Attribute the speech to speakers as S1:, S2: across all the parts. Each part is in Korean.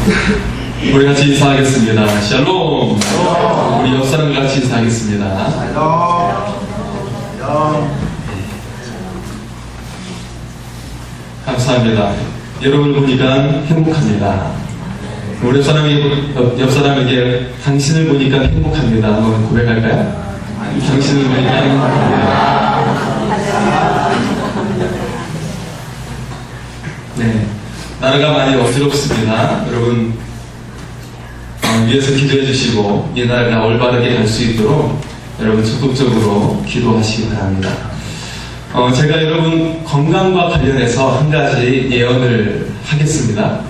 S1: 우리 같이 인사하겠습니다. 샬롬. 우리 옆 사람과 같이 인사하겠습니다. 감사합니다. 여러분을 보니까 행복합니다. 우리 옆 사람에게 당신을 보니까 행복합니다. 한번 고백할까요? 당신을 보니까 행복합니다. 네, 나라가 많이 어지럽습니다. 여러분 위에서 기도해 주시고 이 나라가 올바르게 갈 수 있도록 여러분 적극적으로 기도하시기 바랍니다. 제가 여러분 건강과 관련해서 한 가지 예언을 하겠습니다.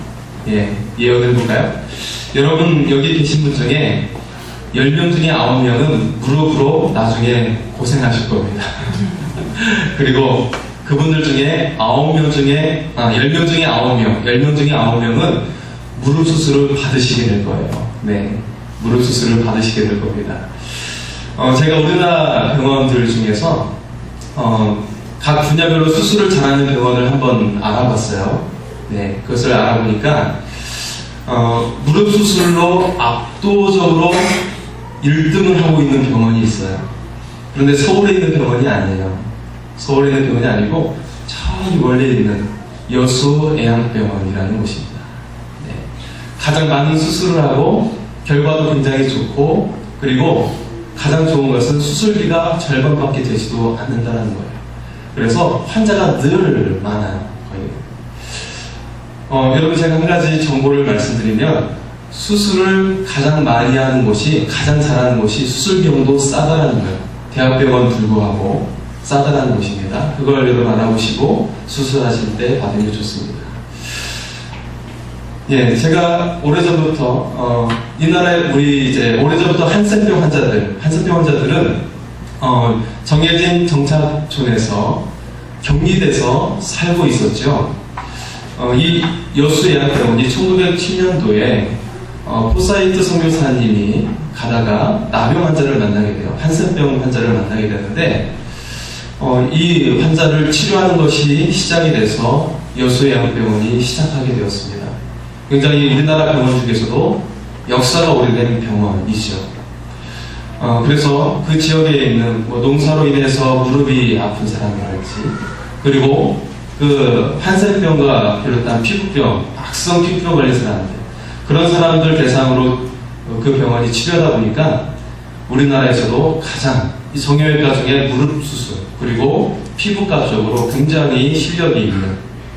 S1: 예언을 볼까요? 여러분 여기 계신 분 중에 10명 중에 9명은 무릎으로 나중에 고생하실 겁니다. 그리고 그분들 중에 10명 중에 9명은 무릎 수술을 받으시게 될 거예요. 네, 무릎 수술을 받으시게 될 겁니다. 제가 우리나라 병원들 중에서 각 분야별로 수술을 잘하는 병원을 한번 알아봤어요. 네, 그것을 알아보니까 무릎 수술로 압도적으로 1등을 하고 있는 병원이 있어요. 그런데 서울에 있는 병원이 아니에요. 서울에 있는 병원이 아니고 저기 멀리 있는 여수애양병원이라는 곳입니다. 네, 가장 많은 수술을 하고 결과도 굉장히 좋고, 그리고 가장 좋은 것은 수술비가 절반밖에 되지도 않는다는 거예요. 그래서 환자가 늘 많아요. 여러분 제가 한 가지 정보를 말씀드리면, 수술을 가장 많이 하는 곳이, 가장 잘하는 곳이 수술 비용도 싸다라는 거예요. 대학병원 불구하고 싸다라는 곳입니다. 그걸 여러분 알아보시고 수술하실 때 받으면 좋습니다. 예, 제가 오래전부터 이 나라에 오래전부터 한센병 환자들은 정해진 정착촌에서 격리돼서 살고 있었죠. 이 여수애양병원이 1907년도에 포사이트 선교사님이 가다가 나병 환자를 만나게 돼요. 한센병 환자를 만나게 되는데 이 환자를 치료하는 것이 시작이 돼서 여수애양병원이 시작하게 되었습니다. 굉장히 우리나라 병원 중에서도 역사가 오래된 병원이죠. 그래서 그 지역에 있는 농사로 인해서 무릎이 아픈 사람이랄지, 그리고 그 한센병과 비롯한 피부병, 악성 피부병 걸린 사람들, 그런 사람들 대상으로 그 병원이 치료하다 보니까 우리나라에서도 가장 이 정형외과 중에 무릎 수술, 그리고 피부과 쪽으로 굉장히 실력이 있는,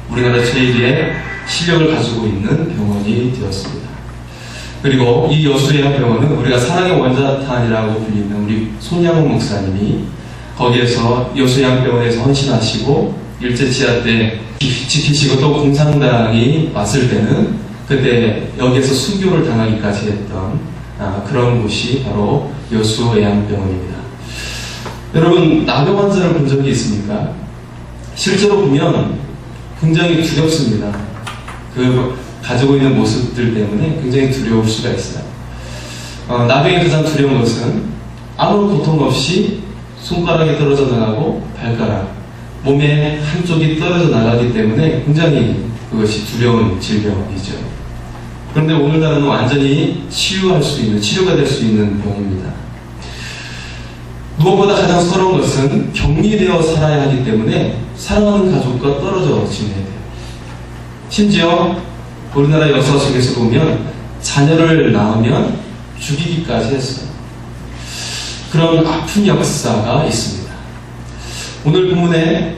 S1: 우리나라 제1의 실력을 가지고 있는 병원이 되었습니다. 그리고 이 여수애양병원은 우리가 사랑의 원자탄이라고 불리는 우리 손양훈 목사님이 거기에서 여수애양병원에서 헌신하시고 일제치하 때 지키시고 또 공산당이 왔을 때는 그때 여기에서 순교를 당하기까지 했던 그런 곳이 바로 여수애양병원입니다. 여러분 나병 환자를 본 적이 있습니까? 실제로 보면 굉장히 두렵습니다. 그 가지고 있는 모습들 때문에 굉장히 두려울 수가 있어요. 나병의 가장 두려운 것은 아무 고통 없이 손가락이 떨어져 나가고 발가락, 몸의 한쪽이 떨어져 나가기 때문에 굉장히 그것이 두려운 질병이죠. 그런데 오늘날은 완전히 치유할 수 있는, 치료가 될 수 있는 병입니다. 무엇보다 가장 서러운 것은 격리되어 살아야 하기 때문에 사랑하는 가족과 떨어져 지내야 돼요. 심지어 우리나라 역사 속에서 보면 자녀를 낳으면 죽이기까지 했어요. 그런 아픈 역사가 있습니다. 오늘 본문에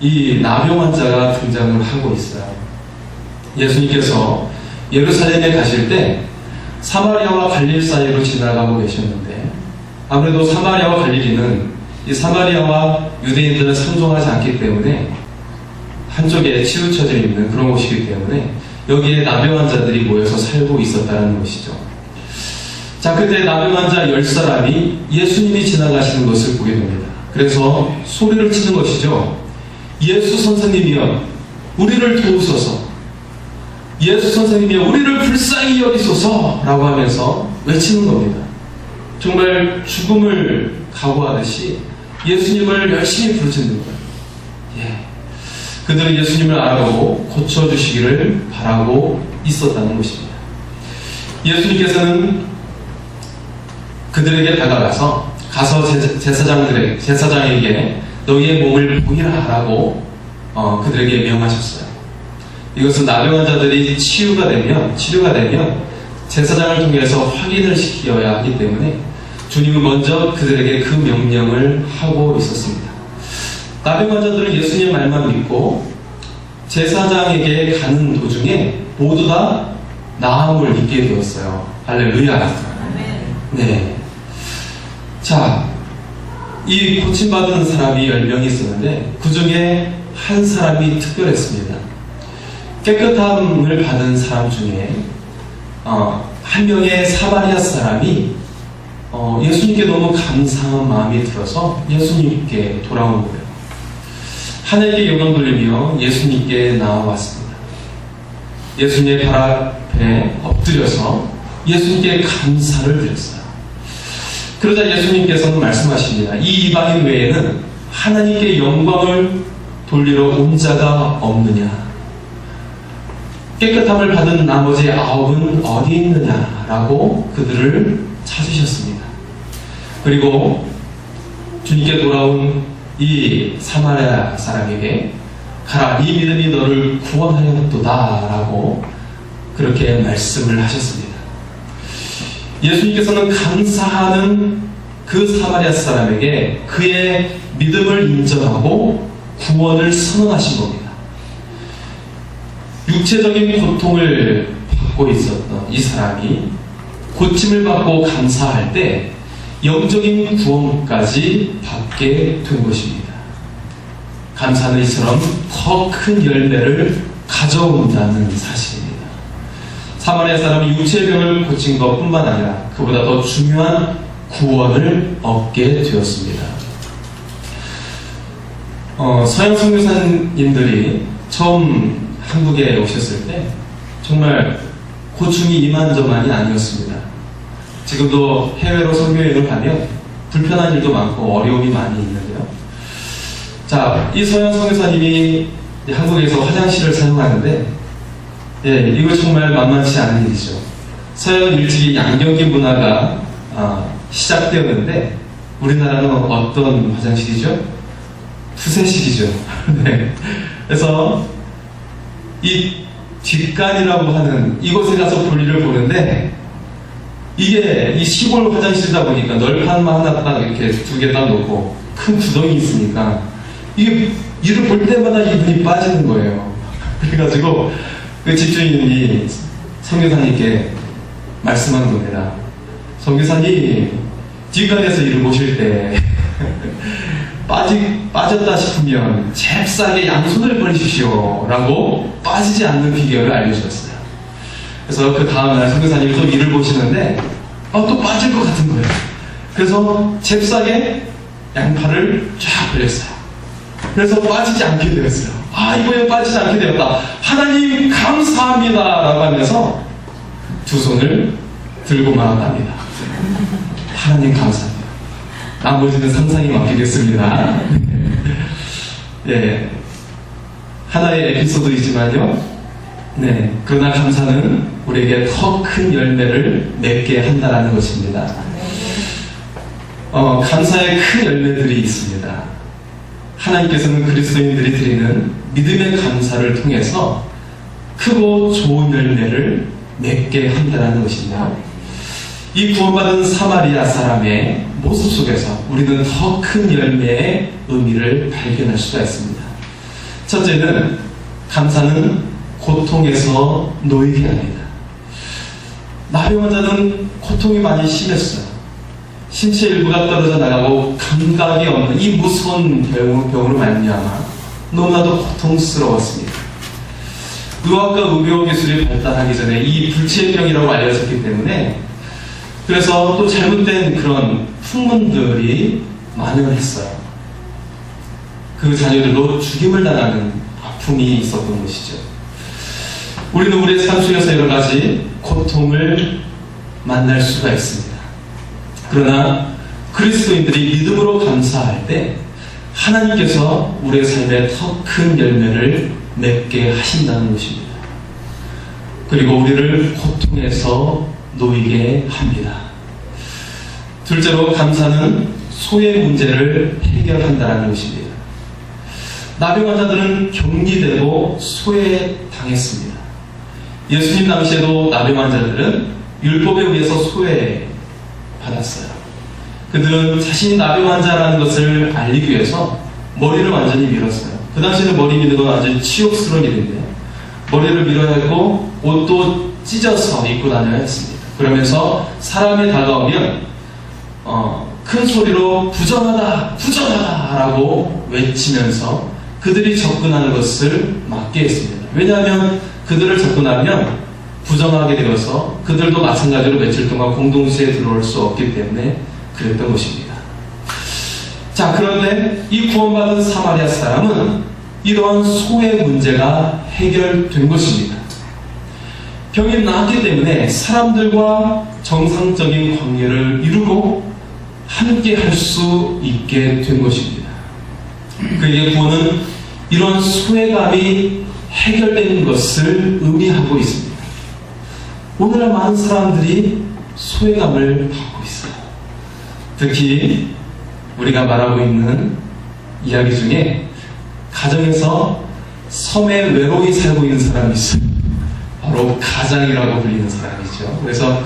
S1: 이 나병 환자가 등장을 하고 있어요. 예수님께서 예루살렘에 가실 때 사마리아와 갈릴 사이로 지나가고 계셨는데, 아무래도 사마리아와 갈릴리는 이 사마리아와 유대인들은 상종하지 않기 때문에 한쪽에 치우쳐져 있는 그런 곳이기 때문에 여기에 나병 환자들이 모여서 살고 있었다는 것이죠. 자, 그때 나병 환자 10사람이 예수님이 지나가시는 것을 보게 됩니다. 그래서 소리를 치는 것이죠. 예수 선생님이여 우리를 도우소서, 예수 선생님이여 우리를 불쌍히 여기소서 라고 하면서 외치는 겁니다. 정말 죽음을 각오하듯이 예수님을 열심히 부르짖는 거예요. 그들은 예수님을 알아보고 고쳐주시기를 바라고 있었다는 것입니다. 예수님께서는 그들에게 다가가서 제사장에게 너희의 몸을 보이라 하라고 그들에게 명하셨어요. 이것은 나병 환자들이 치료가 되면 제사장을 통해서 확인을 시켜야 하기 때문에 주님은 먼저 그들에게 그 명령을 하고 있었습니다. 나병 환자들은 예수님의 말만 믿고 제사장에게 가는 도중에 모두 다 나음을 입게 되었어요. 할렐루야. 네. 자, 이 고침받은 사람이 10명이 있었는데 그 중에 한 사람이 특별했습니다. 깨끗함을 받은 사람 중에 한 명의 사마리아 사람이 예수님께 너무 감사한 마음이 들어서 예수님께 돌아온 거예요. 하나님께 영광 돌리며 예수님께 나와왔습니다. 예수님의 발 앞에 엎드려서 예수님께 감사를 드렸어요. 그러자 예수님께서는 말씀하십니다. 이 이방인 외에는 하나님께 영광을 돌리러 온 자가 없느냐? 깨끗함을 받은 나머지 9은 어디 있느냐라고 그들을 찾으셨습니다. 그리고 주님께 돌아온 이 사마리아 사람에게 가라, 네 믿음이 너를 구원하였도다 라고 그렇게 말씀을 하셨습니다. 예수님께서는 감사하는 그 사마리아 사람에게 그의 믿음을 인정하고 구원을 선언하신 겁니다. 육체적인 고통을 받고 있었던 이 사람이 고침을 받고 감사할 때 영적인 구원까지 받게 된 것입니다. 감사는 이처럼 더 큰 열매를 가져온다는 사실입니다. 사마리아 사람이 육체의 병을 고친 것뿐만 아니라 그보다 더 중요한 구원을 얻게 되었습니다. 서양 선교사님들이 처음 한국에 오셨을 때 정말 고충이 이만저만이 아니었습니다. 지금도 해외로 선교여행을 가면 불편한 일도 많고 어려움이 많이 있는데요. 자, 이 서양 선교사님이 한국에서 화장실을 사용하는데 이거 정말 만만치 않은 일이죠. 서양은 일찍이 양경기 문화가 시작되었는데 우리나라는 어떤 화장실이죠? 푸세식이죠. 네. 그래서 이 뒷간이라고 하는 이곳에 가서 볼일을 보는데 이게 이 시골 화장실이다 보니까 널판만 하나 딱 이렇게 2개 딱 놓고 큰 구덩이 있으니까 이게 이를 볼 때마다 이분이 빠지는 거예요. 그래가지고 그 집주인이 선교사님께 말씀한 겁니다. 선교사님, 뒷간에서 이를 보실 때 빠졌다 싶으면 잽싸게 양손을 버리십시오 라고 빠지지 않는 비결을 알려주셨어요. 그래서 그 다음날 선교사님이 또 일을 보시는데 또 빠질 것 같은 거예요. 그래서 잽싸게 양팔을 쫙 벌렸어요. 그래서 빠지지 않게 되었어요. 이번에 빠지지 않게 되었다. 하나님 감사합니다 라고 하면서 두 손을 들고 말았답니다. 하나님 감사합니다. 나머지는 상상이 맡기겠습니다. 네, 하나의 에피소드이지만요. 네, 그러나 감사는 우리에게 더 큰 열매를 맺게 한다는 것입니다. 감사의 큰 열매들이 있습니다. 하나님께서는 그리스도인들이 드리는 믿음의 감사를 통해서 크고 좋은 열매를 맺게 한다는 것입니다. 이 구원받은 사마리아 사람의 모습 속에서 우리는 더 큰 열매의 의미를 발견할 수가 있습니다. 첫째는 감사는 고통에서 놓이게 합니다. 나병 환자는 고통이 많이 심했어요. 신체 일부가 떨어져 나가고 감각이 없는 이 무서운 병으로 말미암아 너무나도 고통스러웠습니다. 의학과 의료 기술이 발달하기 전에 이 불치병이라고 알려졌기 때문에 그래서 또 잘못된 그런 풍문들이 만연했어요. 그 자녀들로 죽임을 당하는 아픔이 있었던 것이죠. 우리는 우리의 삶 속에서 여러 가지 고통을 만날 수가 있습니다. 그러나 그리스도인들이 믿음으로 감사할 때 하나님께서 우리의 삶에 더 큰 열매를 맺게 하신다는 것입니다. 그리고 우리를 고통에서 놓이게 합니다. 둘째로 감사는 소외 문제를 해결한다는 것입니다. 나병 환자들은 격리되고 소외당했습니다. 예수님 당시에도 나병 환자들은 율법에 의해서 소외받았어요. 그들은 자신이 나병 환자라는 것을 알리기 위해서 머리를 완전히 밀었어요. 그 당시에는 머리 미는 건 아주 치욕스러운 일인데 머리를 밀어야 했고 옷도 찢어서 입고 다녀야 했습니다. 그러면서 사람이 다가오면 큰 소리로 부정하다, 부정하다 라고 외치면서 그들이 접근하는 것을 막게 했습니다. 왜냐하면 그들을 접근하면 부정하게 되어서 그들도 마찬가지로 며칠 동안 공동체에 들어올 수 없기 때문에 그랬던 것입니다. 자, 그런데 이 구원받은 사마리아 사람은 이러한 소외 문제가 해결된 것입니다. 병이 나았기 때문에 사람들과 정상적인 관계를 이루고 함께 할 수 있게 된 것입니다. 그의 구원은 이런 소외감이 해결되는 것을 의미하고 있습니다. 오늘날 많은 사람들이 소외감을 받고 있어요. 특히 우리가 말하고 있는 이야기 중에 가정에서 섬에 외로이 살고 있는 사람이 있어요. 바로 가장이라고 불리는 사람이죠. 그래서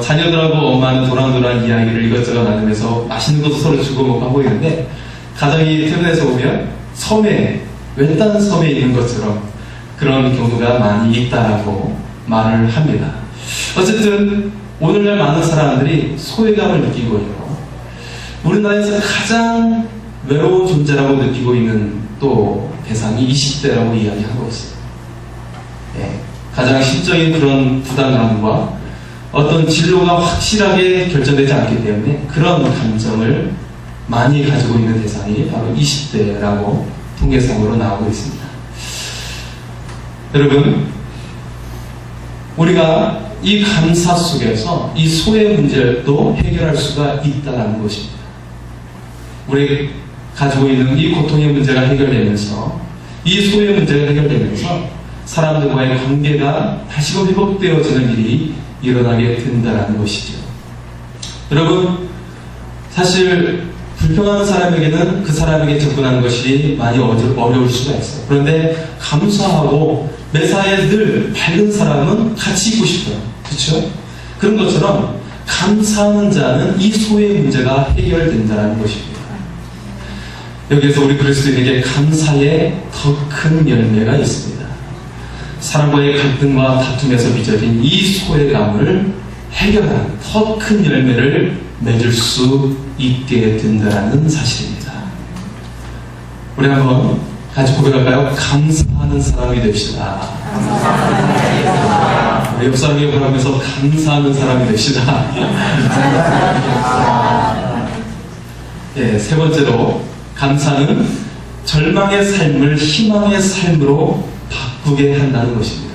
S1: 자녀들하고 엄마는 도란도란 이야기를 이것저것 나누면서 맛있는 것도 서로 주고 먹고 하고 있는데 가장이 퇴근해서 오면 섬에 외딴 섬에 있는 것처럼 그런 경우가 많이 있다라고 말을 합니다. 어쨌든 오늘날 많은 사람들이 소외감을 느끼고 있고 우리나라에서 가장 외로운 존재라고 느끼고 있는 또 대상이 20대라고 이야기하고 있어요. 네, 가장 심적인 그런 부담감과 어떤 진로가 확실하게 결정되지 않기 때문에 그런 감정을 많이 가지고 있는 대상이 바로 20대라고 통계상으로 나오고 있습니다. 여러분, 우리가 이 감사 속에서 이 소외 문제도 해결할 수가 있다는 것입니다. 우리 가지고 있는 이 고통의 문제가 해결되면서 이 소외 문제가 해결되면서 사람들과의 관계가 다시금 회복되어지는 일이 일어나게 된다는 것이죠. 여러분, 사실 불평하는 사람에게는 그 사람에게 접근하는 것이 많이 어려울 수가 있어요. 그런데 감사하고 매사에 늘 밝은 사람은 같이 있고 싶어요. 그렇죠? 그런 것처럼 감사하는 자는 이 소외 문제가 해결된다는 것입니다. 여기에서 우리 그리스도인에게 감사의 더 큰 열매가 있습니다. 사람과의 갈등과 다툼에서 빚어진 이 소외감을 해결하는 더 큰 열매를 맺을 수 있게 된다는 사실입니다. 우리 한번 같이 고백할까요? 감사하는 사람이 됩시다. 우리 옆 사람에게 바라면서 감사하는 사람이 됩시다. 네, 세 번째로 감사는 절망의 삶을 희망의 삶으로 바꾸게 한다는 것입니다.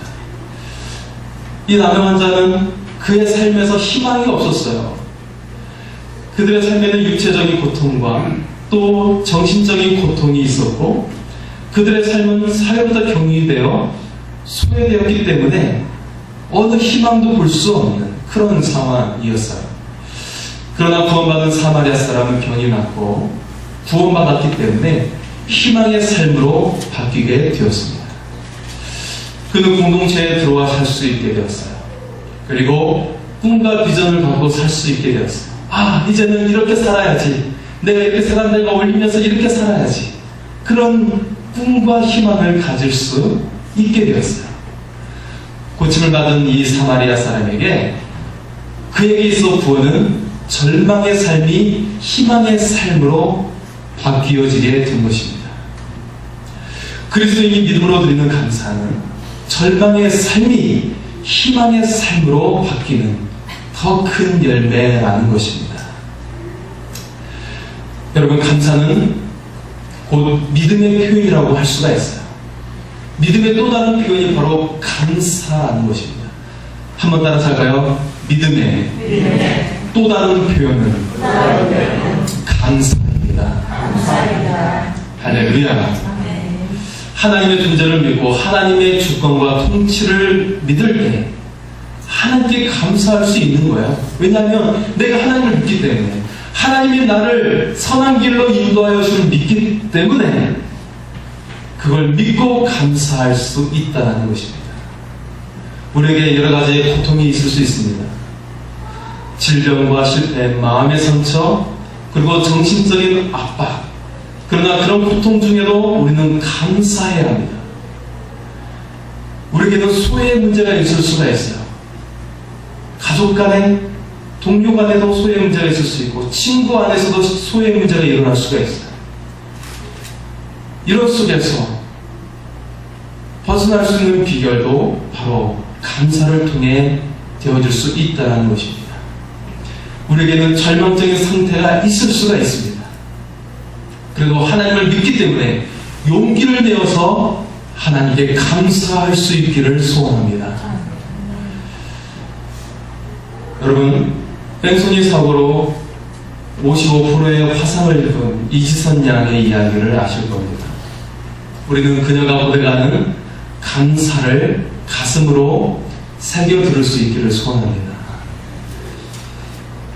S1: 이 나병 환자는 그의 삶에서 희망이 없었어요. 그들의 삶에는 육체적인 고통과 또 정신적인 고통이 있었고 그들의 삶은 사회보다 격리되어 소외되었기 때문에 어느 희망도 볼 수 없는 그런 상황이었어요. 그러나 구원받은 사마리아 사람은 병이 났고 구원받았기 때문에 희망의 삶으로 바뀌게 되었습니다. 그는 공동체에 들어와 살 수 있게 되었어요. 그리고 꿈과 비전을 갖고 살 수 있게 되었어요. 아, 이제는 이렇게 살아야지. 내가 이렇게 사람들과 어울리면서 이렇게 살아야지. 그런 꿈과 희망을 가질 수 있게 되었어요. 고침을 받은 이 사마리아 사람에게 그에게 있어 구원은 절망의 삶이 희망의 삶으로 바뀌어지게 된 것입니다. 그리스도인이 믿음으로 드리는 감사는 절망의 삶이 희망의 삶으로 바뀌는 더 큰 열매라는 것입니다. 여러분, 감사는 곧 믿음의 표현이라고 할 수가 있어요. 믿음의 또 다른 표현이 바로 감사하는 것입니다. 한번 따라서 할까요? 믿음의 또 다른 표현은 감사입니다. 할렐루야. 하나님의 존재를 믿고 하나님의 주권과 통치를 믿을 때 하나님께 감사할 수 있는 거야. 왜냐하면 내가 하나님을 믿기 때문에, 하나님이 나를 선한 길로 인도하여 주를 믿기 때문에 그걸 믿고 감사할 수 있다는 것입니다. 우리에게 여러 가지의 고통이 있을 수 있습니다. 질병과 실패, 마음의 상처, 그리고 정신적인 압박. 그러나 그런 고통 중에도 우리는 감사해야 합니다. 우리에게는 소외의 문제가 있을 수가 있어요. 가족 간에, 동료 간에도 소외의 문제가 있을 수 있고, 친구 안에서도 소외의 문제가 일어날 수가 있어요. 이런 속에서 벗어날 수 있는 비결도 바로 감사를 통해 되어질 수 있다는 것입니다. 우리에게는 절망적인 상태가 있을 수가 있습니다. 그래도 하나님을 믿기 때문에 용기를 내어서 하나님께 감사할 수 있기를 소원합니다. 여러분, 뺑소니 사고로 55%의 화상을 입은 이지선 양의 이야기를 아실 겁니다. 우리는 그녀가 고백하는 감사를 가슴으로 새겨 들을 수 있기를 소원합니다.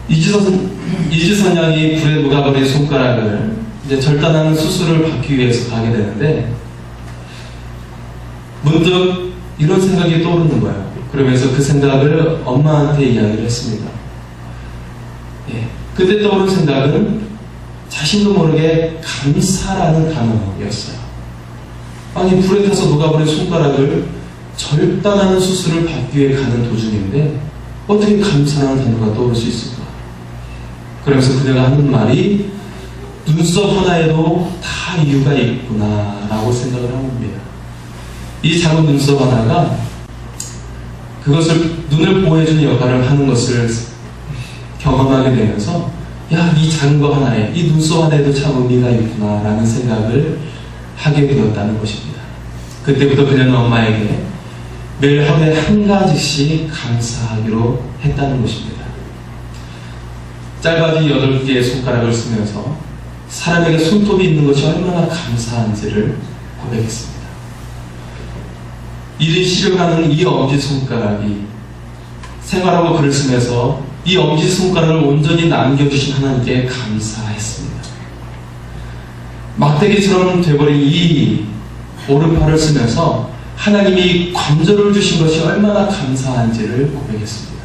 S1: 이지선 양이 불에 녹아버린 손가락을 이제 절단하는 수술을 받기 위해서 가게 되는데, 문득 이런 생각이 떠오르는 거예요. 그러면서 그 생각을 엄마한테 이야기를 했습니다. 그때 떠오른 생각은 자신도 모르게 감사라는 단어였어요. 아니, 불에 타서 녹아버린 손가락을 절단하는 수술을 받기 위해 가는 도중인데 어떻게 감사라는 단어가 떠오를 수 있을까? 그러면서 그녀가 하는 말이 눈썹 하나에도 다 이유가 있구나 라고 생각을 한 겁니다. 이 작은 눈썹 하나가 그것을, 눈을 보호해주는 역할을 하는 것을 경험하게 되면서, 야, 이 작은 거 하나에, 이 눈썹 하나에도 참 의미가 있구나 라는 생각을 하게 되었다는 것입니다. 그때부터 그녀는 엄마에게 매일 하루에 한 가지씩 감사하기로 했다는 것입니다. 짧아진 8개의 손가락을 쓰면서 사람에게 손톱이 있는 것이 얼마나 감사한지를 고백했습니다. 일이 실현하는 이 엄지손가락이 생활하고 글을 쓰면서 이 엄지손가락을 온전히 남겨주신 하나님께 감사했습니다. 막대기처럼 돼버린 이 오른팔을 쓰면서 하나님이 관절을 주신 것이 얼마나 감사한지를 고백했습니다.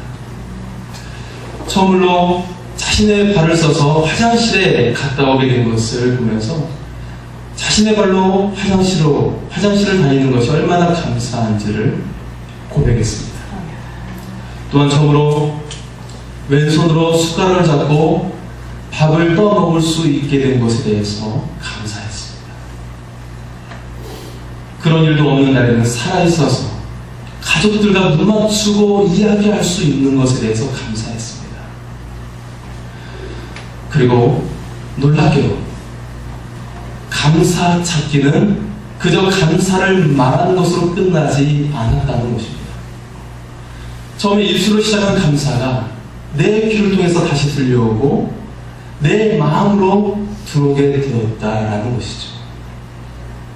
S1: 처음으로 자신의 발을 써서 화장실에 갔다 오게 된 것을 보면서 자신의 발로 화장실을 다니는 것이 얼마나 감사한지를 고백했습니다. 또한 처음으로 왼손으로 숟가락을 잡고 밥을 떠먹을 수 있게 된 것에 대해서 감사했습니다. 그런 일도 없는 날에는 살아있어서 가족들과 눈 맞추고 이야기할 수 있는 것에 대해서 감사했습니다. 그리고 놀랍게도 감사 찾기는 그저 감사를 말하는 것으로 끝나지 않았다는 것입니다. 처음에 입술로 시작한 감사가 내 귀를 통해서 다시 들려오고 내 마음으로 들어오게 되었다라는 것이죠.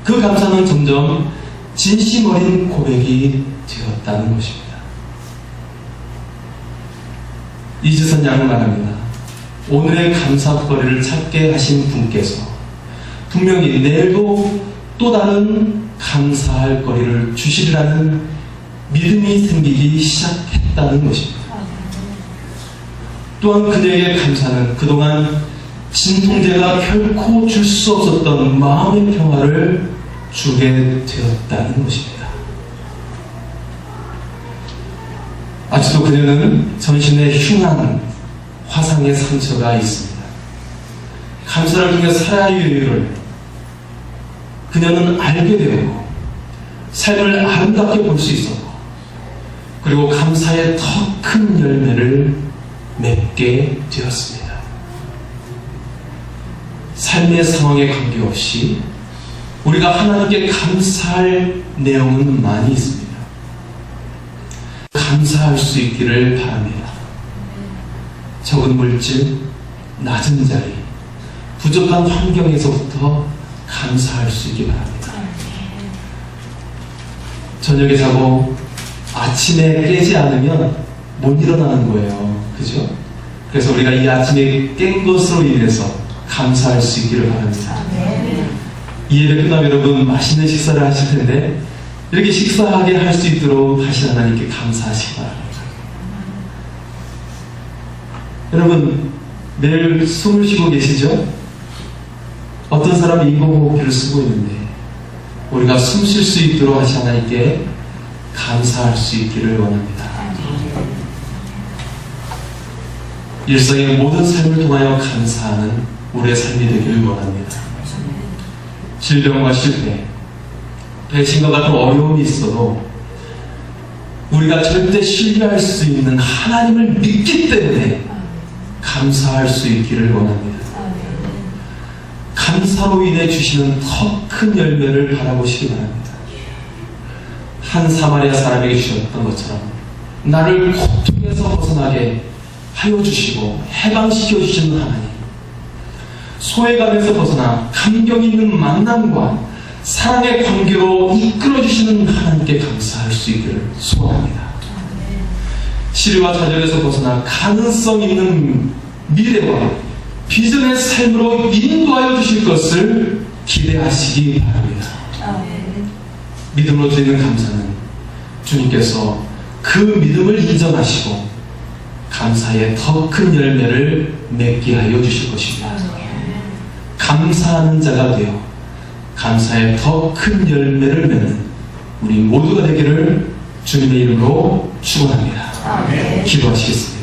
S1: 그 감사는 점점 진심 어린 고백이 되었다는 것입니다. 이지선 양은 말합니다. 오늘의 감사거리를 찾게 하신 분께서 분명히 내일도 또 다른 감사할 거리를 주시리라는 믿음이 생기기 시작했다는 것입니다. 또한 그녀에게 감사는 그동안 진통제가 결코 줄 수 없었던 마음의 평화를 주게 되었다는 것입니다. 아직도 그녀는 전신에 흉한 화상의 상처가 있습니다. 감사를 통해 살아야 이유를 그녀는 알게 되었고 삶을 아름답게 볼 수 있었고 그리고 감사의 더 큰 열매를 맺게 되었습니다. 삶의 상황에 관계없이 우리가 하나님께 감사할 내용은 많이 있습니다. 감사할 수 있기를 바랍니다. 적은 물질, 낮은 자리, 부족한 환경에서부터 감사할 수 있기 바랍니다. 저녁에 자고 아침에 깨지 않으면 못 일어나는 거예요. 그죠? 그래서 우리가 이 아침에 깬 것으로 인해서 감사할 수 있기를 바랍니다. 이 예배 끝나면 여러분 맛있는 식사를 하실 텐데 이렇게 식사하게 할 수 있도록 다시 하나님께 감사하시기 바랍니다. 여러분 매일 숨을 쉬고 계시죠? 어떤 사람이 인공호흡기를 쓰고 있는데 우리가 숨 쉴 수 있도록 하시 하나님께 감사할 수 있기를 원합니다. 일상의 모든 삶을 통하여 감사하는 우리의 삶이 되기를 원합니다. 질병과 실패, 배신과 같은 어려움이 있어도 우리가 절대 신뢰할 수 있는 하나님을 믿기 때문에 감사할 수 있기를 원합니다. 감사로 인해 주시는 더 큰 열매를 바라보시기 바랍니다. 한 사마리아 사람에게 주셨던 것처럼 나를 고통에서 벗어나게 하여 주시고 해방시켜 주시는 하나님, 소외감에서 벗어나 감격 있는 만남과 사랑의 관계로 이끌어 주시는 하나님께 감사할 수 있기를 소원합니다. 시류와 좌절에서 벗어나 가능성 있는 미래와 비전의 삶으로 인도하여 주실 것을 기대하시기 바랍니다. 믿음으로 드리는 감사는 주님께서 그 믿음을 인정하시고 감사의 더 큰 열매를 맺게 하여 주실 것입니다. 감사하는 자가 되어 감사의 더 큰 열매를 맺는 우리 모두가 되기를 주님의 이름으로 축원합니다. 기도하시겠습니다.